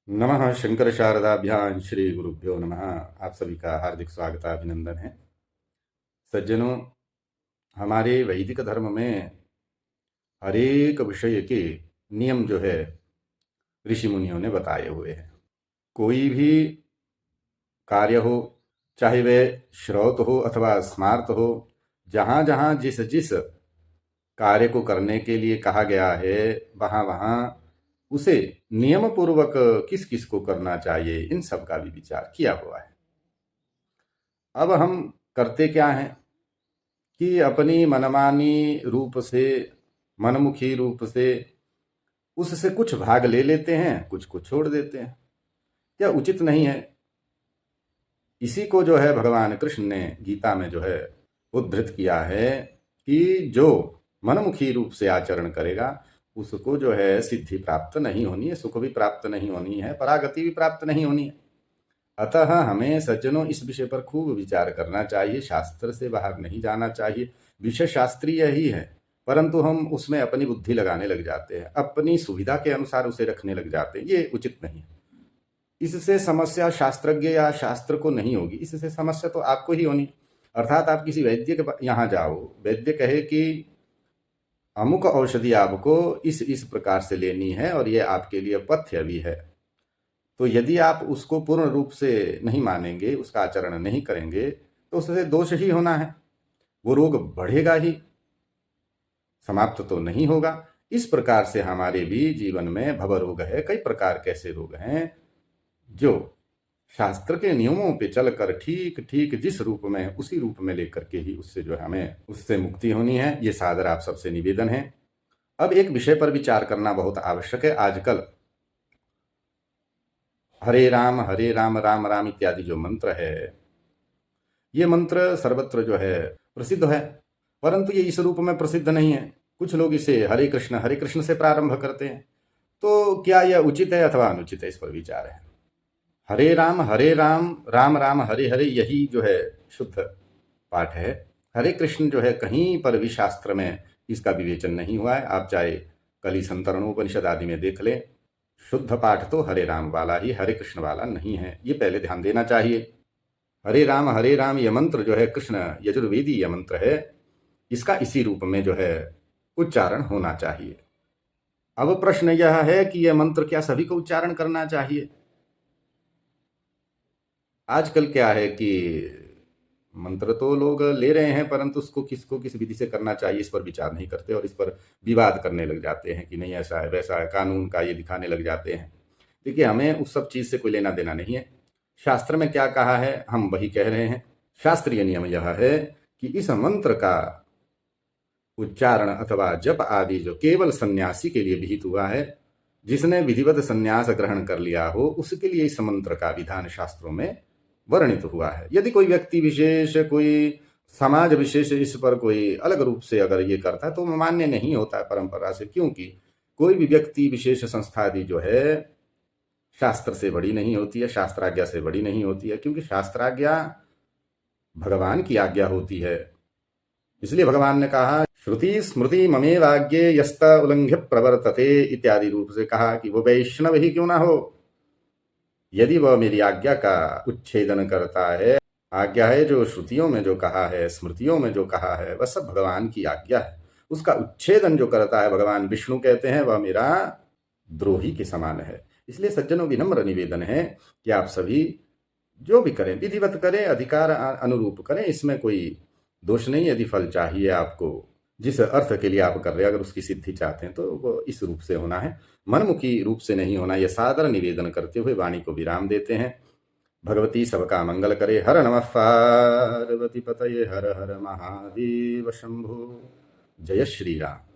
नमः शंकर शारदाभ्यां श्री गुरुभ्यो नमः। आप सभी का हार्दिक स्वागत अभिनंदन है। सज्जनों, हमारे वैदिक धर्म में हर एक विषय के नियम जो है ऋषि मुनियों ने बताए हुए हैं। कोई भी कार्य हो, चाहे वह श्रौत हो अथवा स्मार्त हो, जहाँ जहाँ जिस जिस कार्य को करने के लिए कहा गया है वहाँ वहाँ उसे नियम पूर्वक किस किस को करना चाहिए, इन सब का भी विचार किया हुआ है। अब हम करते क्या हैं कि अपनी मनमानी रूप से, मनमुखी रूप से उससे कुछ भाग ले लेते हैं, कुछ को छोड़ देते हैं। यह उचित नहीं है। इसी को जो है भगवान कृष्ण ने गीता में जो है उद्धृत किया है कि जो मनमुखी रूप से आचरण करेगा उसको जो है सिद्धि प्राप्त नहीं होनी है, सुख भी प्राप्त नहीं होनी है, परागति भी प्राप्त नहीं होनी है। अतः हमें सज्जनों इस विषय पर खूब विचार करना चाहिए। शास्त्र से बाहर नहीं जाना चाहिए। विषय शास्त्रीय ही है, परंतु हम उसमें अपनी बुद्धि लगाने लग जाते हैं, अपनी सुविधा के अनुसार उसे रखने लग जाते हैं। ये उचित नहीं है। इससे समस्या शास्त्रज्ञ या शास्त्र को नहीं होगी, इससे समस्या तो आपको ही होनी। अर्थात आप किसी वैद्य के यहाँ जाओ, वैद्य कहे कि अमुक औषधि आपको इस प्रकार से लेनी है और ये आपके लिए पथ्य भी है, तो यदि आप उसको पूर्ण रूप से नहीं मानेंगे, उसका आचरण नहीं करेंगे, तो उससे दोष ही होना है। वो रोग बढ़ेगा ही, समाप्त तो नहीं होगा। इस प्रकार से हमारे भी जीवन में भव रोग है। कई प्रकार के ऐसे रोग हैं जो शास्त्र के नियमों पे चलकर ठीक ठीक जिस रूप में उसी रूप में लेकर के ही उससे जो है हमें उससे मुक्ति होनी है। ये सादर आप सबसे निवेदन है। अब एक विषय पर विचार करना बहुत आवश्यक है। आजकल हरे राम राम राम इत्यादि जो मंत्र है, ये मंत्र सर्वत्र जो है प्रसिद्ध है, परंतु ये इस रूप में प्रसिद्ध नहीं है। कुछ लोग इसे हरे कृष्ण से प्रारंभ करते हैं। तो क्या यह उचित है अथवा अनुचित है, इस पर विचार है। हरे राम राम राम हरे हरे, यही जो है शुद्ध पाठ है। हरे कृष्ण जो है कहीं पर भी शास्त्र में इसका विवेचन नहीं हुआ है। आप चाहे कली संतरणोपनिषद आदि में देख लें, शुद्ध पाठ तो हरे राम वाला ही, हरे कृष्ण वाला नहीं है। ये पहले ध्यान देना चाहिए। हरे राम ये मंत्र जो है कृष्ण यजुर्वेदी यह मंत्र है, इसका इसी रूप में जो है उच्चारण होना चाहिए। अब प्रश्न यह है कि यह मंत्र क्या सभी को उच्चारण करना चाहिए? आजकल क्या है कि मंत्र तो लोग ले रहे हैं, परंतु उसको किसको किस विधि से करना चाहिए इस पर विचार नहीं करते और इस पर विवाद करने लग जाते हैं कि नहीं ऐसा है वैसा है, कानून का ये दिखाने लग जाते हैं। देखिए, हमें उस सब चीज से कोई लेना देना नहीं है। शास्त्र में क्या कहा है हम वही कह रहे हैं। शास्त्रीय नियम यह है कि इस मंत्र का उच्चारण अथवा जप आदि जो केवल सन्यासी के लिए विहित हुआ है, जिसने विधिवत सन्यास ग्रहण कर लिया हो, उसके लिए इस मंत्र का विधान शास्त्रों में वर्णित हुआ है। यदि कोई व्यक्ति विशेष, कोई समाज विशेष इस पर कोई अलग रूप से अगर ये करता है तो मान्य नहीं होता है परंपरा से, क्योंकि कोई भी व्यक्ति विशेष संस्था आदि जो है शास्त्र से बड़ी नहीं होती है, शास्त्राज्ञा से बड़ी नहीं होती है, क्योंकि शास्त्राज्ञा भगवान की आज्ञा होती है। इसलिए भगवान ने कहा श्रुति स्मृति ममेवाज्ञे यस्त उल्लंघ्य प्रवर्तते इत्यादि रूप से कहा कि वो वैष्णव ही क्यों ना हो, यदि वह मेरी आज्ञा का उच्छेदन करता है, आज्ञा है जो श्रुतियों में जो कहा है, स्मृतियों में जो कहा है, वह सब भगवान की आज्ञा है, उसका उच्छेदन जो करता है, भगवान विष्णु कहते हैं, वह मेरा द्रोही के समान है। इसलिए सज्जनों, विनम्र निवेदन है कि आप सभी जो भी करें विधिवत करें, अधिकार अनुरूप करें, इसमें कोई दोष नहीं। यदि फल चाहिए आपको, जिस अर्थ के लिए आप कर रहे हैं, अगर उसकी सिद्धि चाहते हैं तो वो इस रूप से होना है, मनमुखी रूप से नहीं होना। यह सादर निवेदन करते हुए वाणी को विराम देते हैं। भगवती सबका मंगल करे। हर नमः पार्वती पतये, हर हर महादेव शंभो। जय श्री राम।